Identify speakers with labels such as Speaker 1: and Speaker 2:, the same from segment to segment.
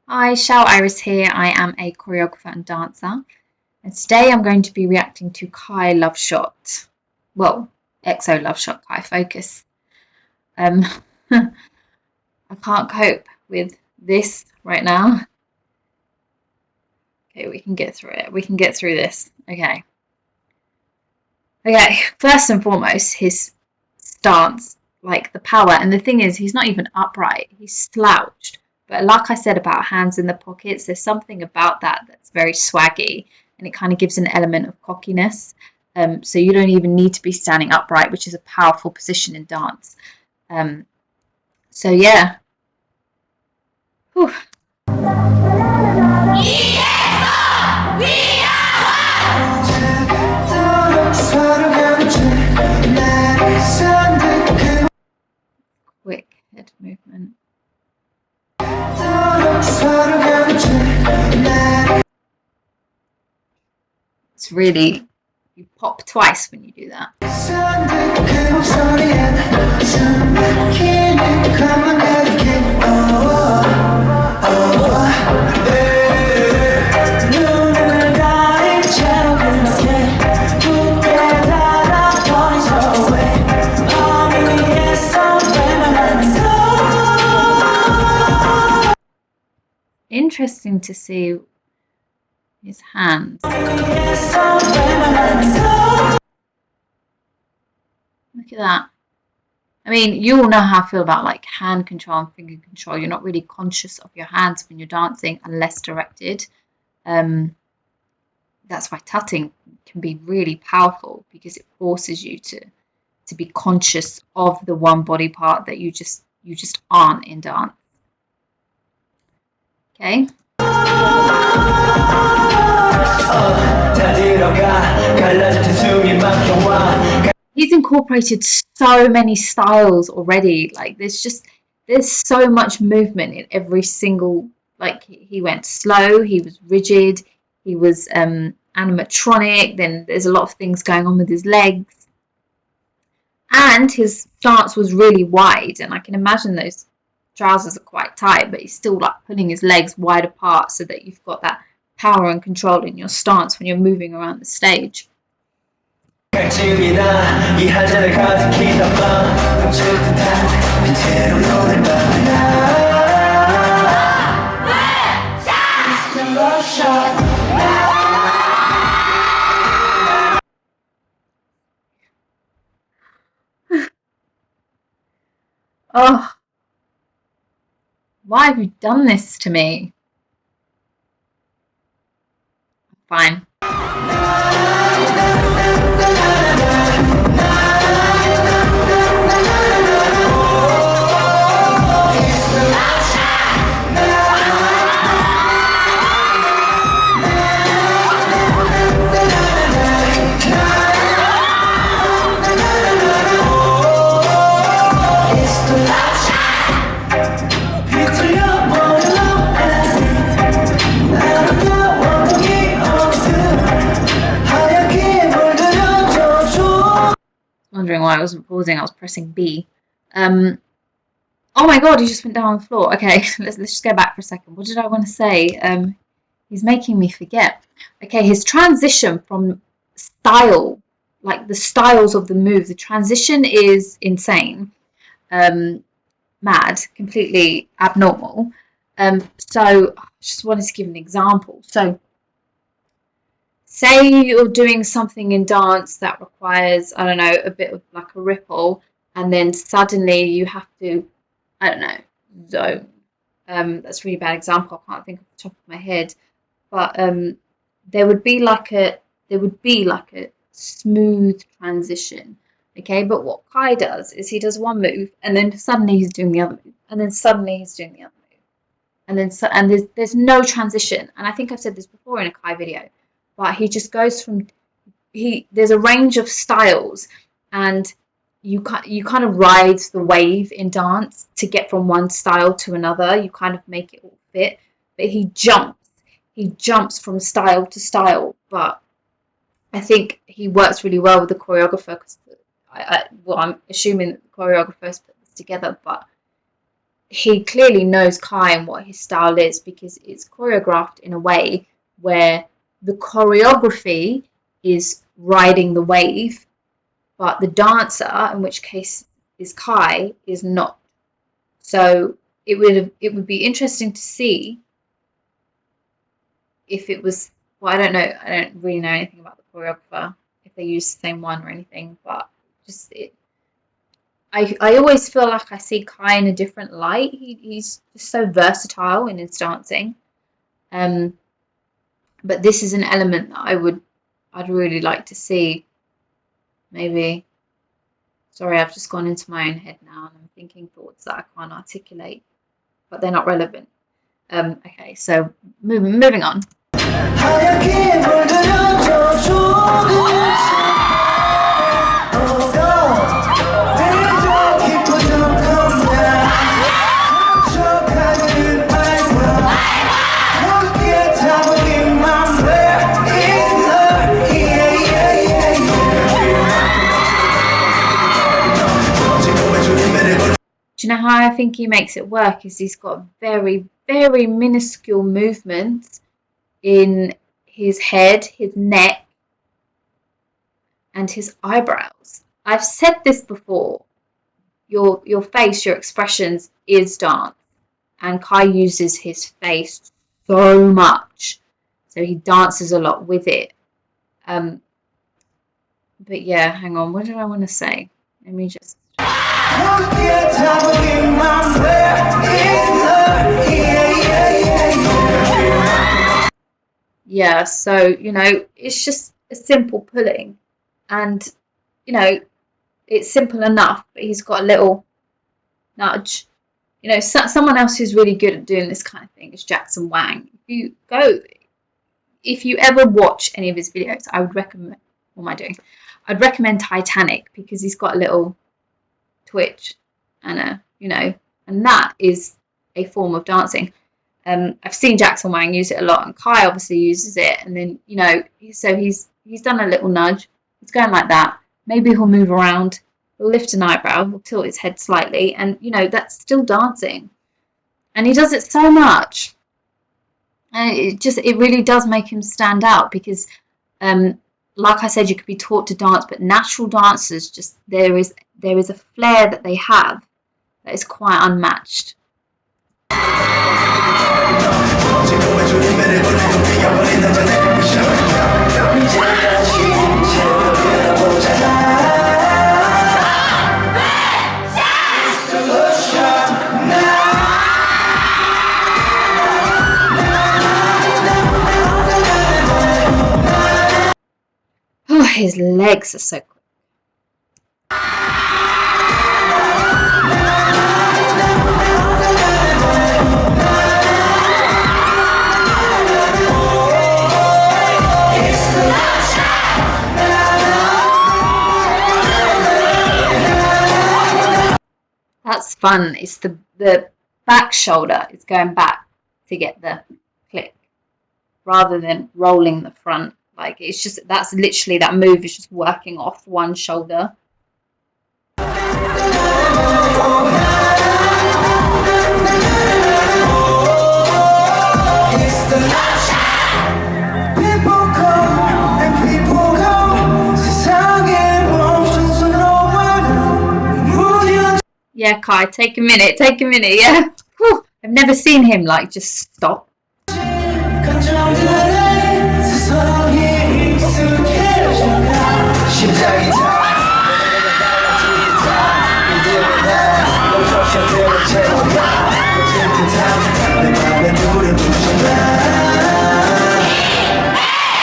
Speaker 1: Hi, xiaouiris here. I am a choreographer and dancer, and today I'm going to be reacting to Kai LOVESHOT. Well, EXO LOVESHOT Kai Focus. Um, I can't cope with this right now. Okay, we can get through it. We can get through this. Okay. Okay, first and foremost, his stance, like the power. And the thing is, he's not even upright, he's slouched. But like I said about hands in the pockets, there's something about that that's very swaggy and it kind of gives an element of cockiness. So you don't even need to be standing upright, which is a powerful position in dance. So yeah. Whew. Quick head movement. It's really, you pop twice when you do that. Interesting to see his hands. Look at that. I mean, you all know how I feel about like hand control and finger control. You're not really conscious of your hands when you're dancing unless directed. That's why tutting can be really powerful because it forces you to be conscious of the one body part that you just aren't in dance. Okay. He's incorporated so many styles already. Like there's so much movement in every single, like he went slow, he was rigid, he was animatronic, then there's a lot of things going on with his legs. And his stance was really wide, and I can imagine those trousers are quite tight, but he's still like pulling his legs wide apart so that you've got that power and control in your stance when you're moving around the stage. Oh, why have you done this to me? Fine. Wondering why I wasn't pausing, I was pressing B. Oh my god, he just went down on the floor. Okay, let's just go back for a second. What did I want to say? He's making me forget. Okay, his transition from style, like the styles of the move, the transition is insane. Mad, completely abnormal. So I just wanted to give an example. So say you're doing something in dance that requires, I don't know, a bit of like a ripple, and then suddenly you have to, I don't know, zone. That's a really bad example. I can't think off the top of my head, but there would be like a smooth transition. Okay, but what Kai does is he does one move, and then suddenly he's doing the other move, and then suddenly he's doing the other move, and then there's no transition. And I think I've said this before in a Kai video, but he just goes from there's a range of styles, and you kind of ride the wave in dance to get from one style to another. You kind of make it all fit, but he jumps from style to style. But I think he works really well with the choreographer because well, I'm assuming that the choreographer's put this together, but he clearly knows Kai and what his style is, because it's choreographed in a way where the choreography is riding the wave, but the dancer, in which case is Kai, is not. So it would be interesting to see if it was, well, I don't know, I don't really know anything about the choreographer, if they use the same one or anything, but just I always feel like I see Kai in a different light. He's just so versatile in his dancing. But this is an element that I'd really like to see. Maybe, sorry, I've just gone into my own head now and I'm thinking thoughts that I can't articulate, but they're not relevant. Okay, so moving on. Do you know how I think he makes it work? Is he's got very, very minuscule movements in his head, his neck, and his eyebrows. I've said this before. Your face, your expressions is dance, and Kai uses his face so much, so he dances a lot with it. But yeah, hang on. What did I want to say? Let me just. Yeah, so, it's just a simple pulling, and, it's simple enough, but he's got a little nudge. Someone else who's really good at doing this kind of thing is Jackson Wang. If you ever watch any of his videos, I would recommend, what am I doing? I'd recommend Titanic, because he's got a little twitch and and that is a form of dancing. I've seen Jackson Wang use it a lot, and Kai obviously uses it, and then so he's done a little nudge. He's going like that. Maybe he'll move around, he'll lift an eyebrow, he'll tilt his head slightly, and that's still dancing. And he does it so much, and it really does make him stand out, because like I said, you could be taught to dance, but natural dancers, just there is a flair that they have that is quite unmatched. Oh, his legs are so quick. That's fun. It's the back shoulder is going back to get the click, rather than rolling the front. Like, it's just, that's literally, that move is just working off one shoulder. Yeah, Kai, take a minute, yeah. Whew, I've never seen him like just stop.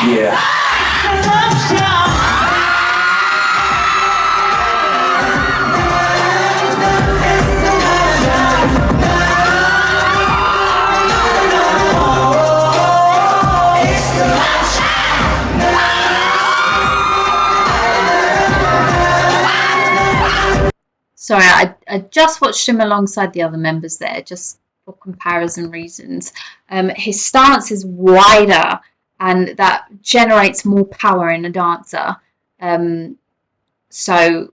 Speaker 1: Yeah. Sorry, I just watched him alongside the other members there, just for comparison reasons. His stance is wider, and that generates more power in a dancer. So,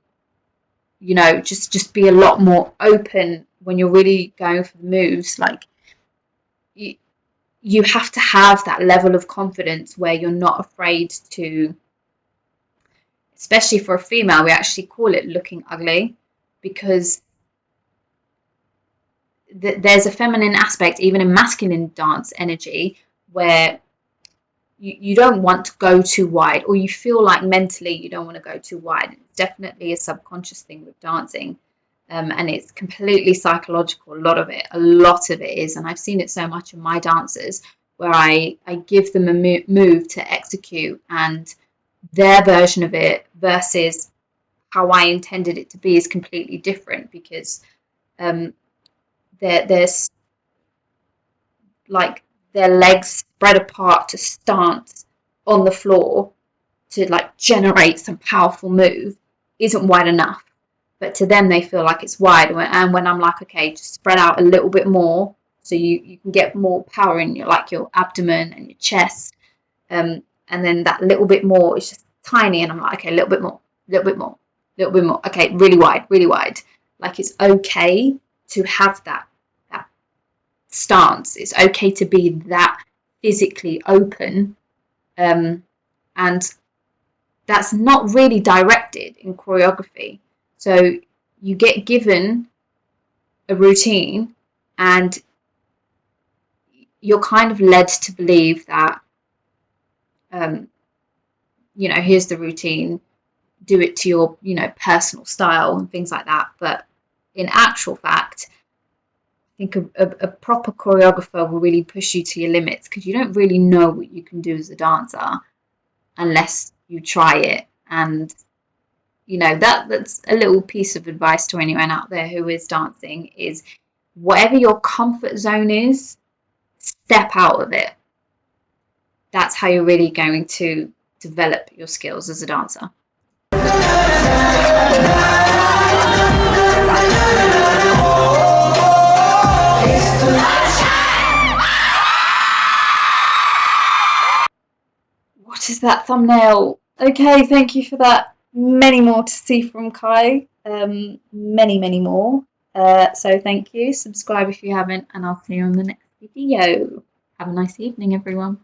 Speaker 1: just be a lot more open when you're really going for the moves, like you have to have that level of confidence where you're not afraid to, especially for a female, we actually call it looking ugly, because there's a feminine aspect, even in masculine dance energy, where you don't want to go too wide, or you feel like mentally you don't want to go too wide. It's definitely a subconscious thing with dancing, and it's completely psychological. A lot of it is, and I've seen it so much in my dancers where I give them a move to execute, and their version of it versus how I intended it to be is completely different, because there's like their legs spread apart to stance on the floor to like generate some powerful move isn't wide enough. But to them, they feel like it's wide. And when I'm like, okay, just spread out a little bit more so you can get more power in your abdomen and your chest. And then that little bit more is just tiny. And I'm like, okay, a little bit more, a little bit more, a little bit more. Okay, really wide, really wide. Like, it's okay to have that stance. It's okay to be that physically open, and that's not really directed in choreography. So you get given a routine, and you're kind of led to believe that, here's the routine, do it to your, personal style and things like that. But in actual fact, I think a proper choreographer will really push you to your limits, because you don't really know what you can do as a dancer unless you try it. And that's a little piece of advice to anyone out there who is dancing, is whatever your comfort zone is, step out of it. That's how you're really going to develop your skills as a dancer. What is that thumbnail? Okay, thank you for that. Many more to see from Kai. Many more. So thank you. Subscribe if you haven't, and I'll see you on the next video. Have a nice evening, everyone.